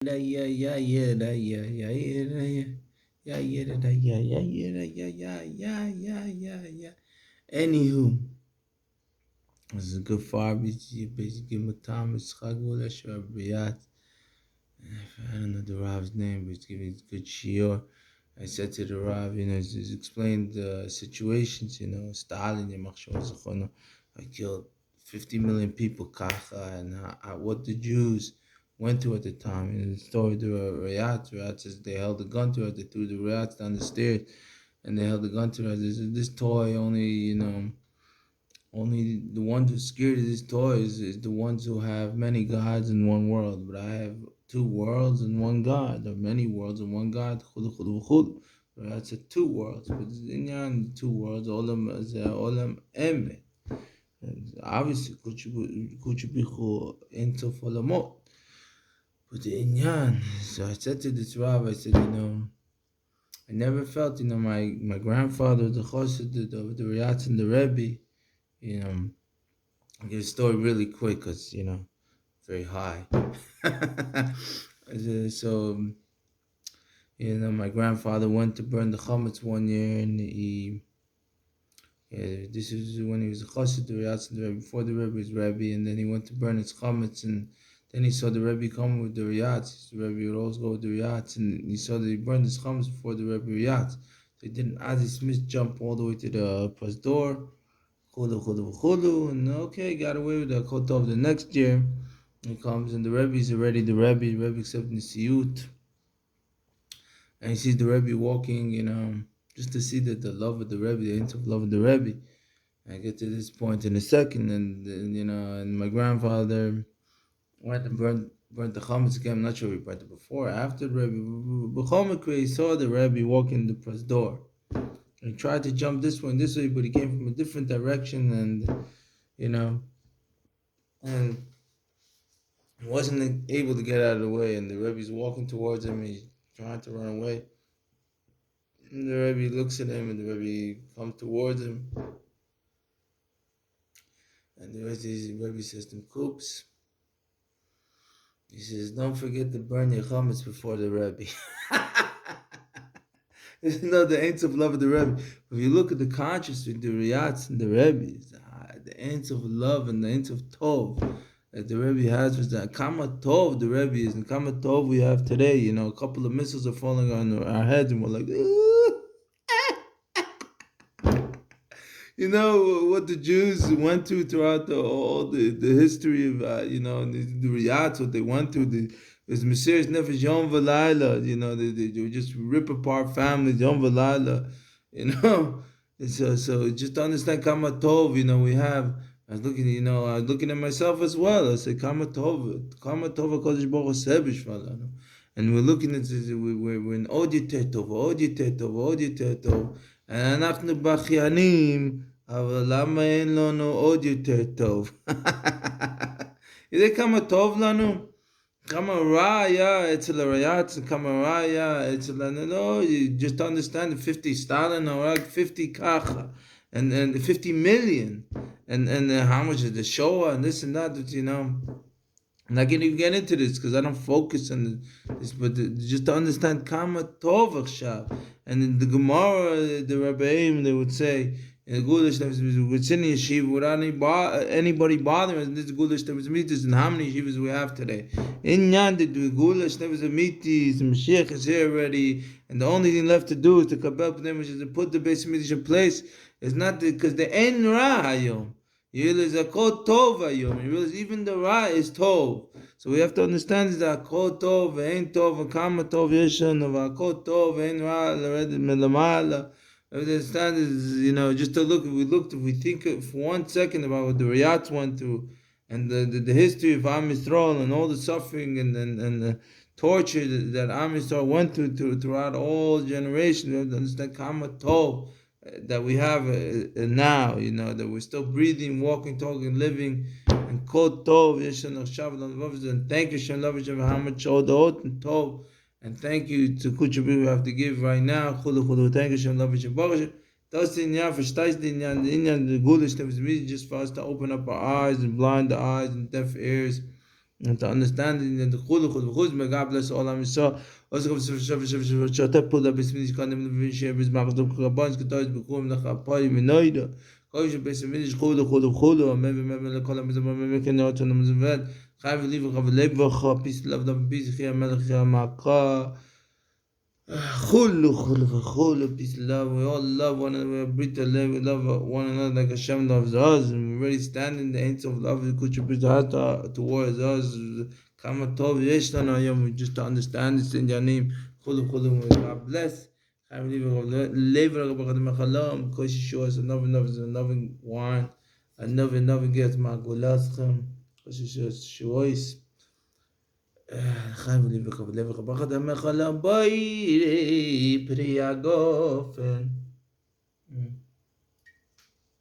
Yeah, yeah, yeah, yeah, yeah, yeah, yeah, yeah, yeah. Yeah, yeah, yeah, yeah, yeah, yeah, yeah, yeah, yeah, yeah, yeah, yeah. Anywho, this is a good far. Basically, Matam is Chagul Asher B'yat. I don't know the Rav's name, but it's giving a good shiur. I said to the Rav, he's explained the situations, Stalin, I killed 50 million people, Kacha, and what the Jews went through at the time. And the story of the Rayat says they held a gun to her, they threw the Rayats down the stairs, and they held a gun to her. This toy only, only the ones who are scared of these toys is the ones who have many gods in one world. But I have two worlds and one God. There are many worlds and one God. Khulu, khulu, khulu. That's a two worlds. But in the two worlds, olam is olam emet. Obviously, kuchubichu into olamot. But the inyan, so I said to this Rav, I said, I never felt, my grandfather, the chassid, the Riyatz and the Rebbe, you know, I'll give a story really quick because, very high. So, my grandfather went to burn the chametz one year, and this is when he was a chassid, the Rebbe, before the Rebbe was Rebbe, and then he went to burn his chametz, and then he saw the Rebbe come with the riyatz. The Rebbe would always go with the riyatz, and he saw that he burned his chametz before the Rebbe riyatz. So he didn't, as he Smith, jump all the way to the press door, and okay, got away with the kotov. The next year, he comes and the Rebbe's already the Rebbe accepting the siyut, and he sees the Rebbe walking, just to see that the love of the Rebbe, the hint of love of the Rebbe. I get to this point in a second, and my grandfather went and burnt the chametz again. I'm not sure if he burnt it before or after the Rebbe. B'chol he saw the Rebbe walking the press door. He tried to jump this way, but he came from a different direction, and and wasn't able to get out of the way. And the Rebbe's walking towards him. He's trying to run away. And the Rebbe looks at him, and the Rebbe comes towards him. And the Rebbe says to him, "Coops." He says, "Don't forget to burn your chametz before the Rebbe." The ends of love of the Rebbe. If you look at the conscious with the Riyats and the Rebbe's, the ends of love and the ends of Tov that the Rebbe has was that Kama Tov the Rebbe is, and Kama Tov we have today. A couple of missiles are falling on our heads, and we're like, what the Jews went through throughout all the history of the Riyadh, what they went through. There's Messiah's Nefesh Yom V'Laila, they would just rip apart families Yom V'Laila, And so just to understand Kama Tov, we have. I was looking at myself as well. I said Kama Tov, Hakadosh Baruch Hu Sebish Valanu. And we're looking at this, we're in Od Yoter Tov, and אנחנו בכיינים, אבל למה אין לנו עוד יותר טוב? יודע כמה טוב לנו? כמה רע היה אצל הרייץ, כמה רע היה אצל... No, you just understand the 50 Stalin, or 50 ככה, and the 50 million, and how much is the Shoah, and this and that, I'm not going to get into this because I don't focus on this, but just to understand Kama Tov Achshav. And in the Gemara, the Rabbeim, they would say, in the Gulish, would sit in yeshiva without anybody bothering us. And this Gulish, there was mitzvahs, and how many yeshivas we have today? In Yandid, the Gulish, there was a mitzvahs, the Mashiach is here already, and the only thing left to do is to kabel p'nem, which is to put the base mitzvah in place. It's not because the Ein Ra Hayom. You realize a kol tov hayom. You realize even the ra is tov. So we have to understand that kol tov ve'ein tov v'kama tov yeshan v'kol tov ve'ein ra l'redet melamala. We understand is just to look. If we think for 1 second about what the Riyats went through, and the history of Am Yisrael and all the suffering and the torture that Am Yisrael went through throughout all generations, we have to understand kama tov that we have now, that we're still breathing, walking, talking, living, and kol tov yeshan achshav, and thank you Shem Lavashem how much odot and tov, and thank you to Kuchabi we have to give right now. Chulu, thank you Shem Lavashem Baruch. Das the inyan, verstehst the inyan, the gulish that was just for us to open up our eyes and blind the eyes and deaf ears, and to understand it in the khuz may God bless all Am Yisrael. Also comes to Shatep Pula Bismillah Kanim Vishir Bis Magdum Kabans Katois Bukum Nachapari Minoida. Kosh Bismillah Khulu, Meme Kolam Meme Kenot and Mzvet. Chayv Liv Chav peace, love, peace, Chia Melech Chia Maka. Chulu, peace, love. We all love one another. We breathe to live. We love one another like Hashem loves us. And we're already standing the ends of love. We could breathe towards us. Kama tov yesh lana hayom. We just to understand this in your name. Chulu, God bless. I believe live b'chadam chalam. Kosh show us another wine. Another gets my gulaschem. Kosh show us. חיים לי וכבוד לב וכבחד המחלה בואי פרי הגופן.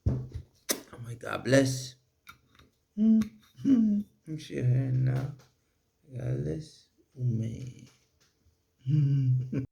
Oh my God bless. שיהנה גלס ומי.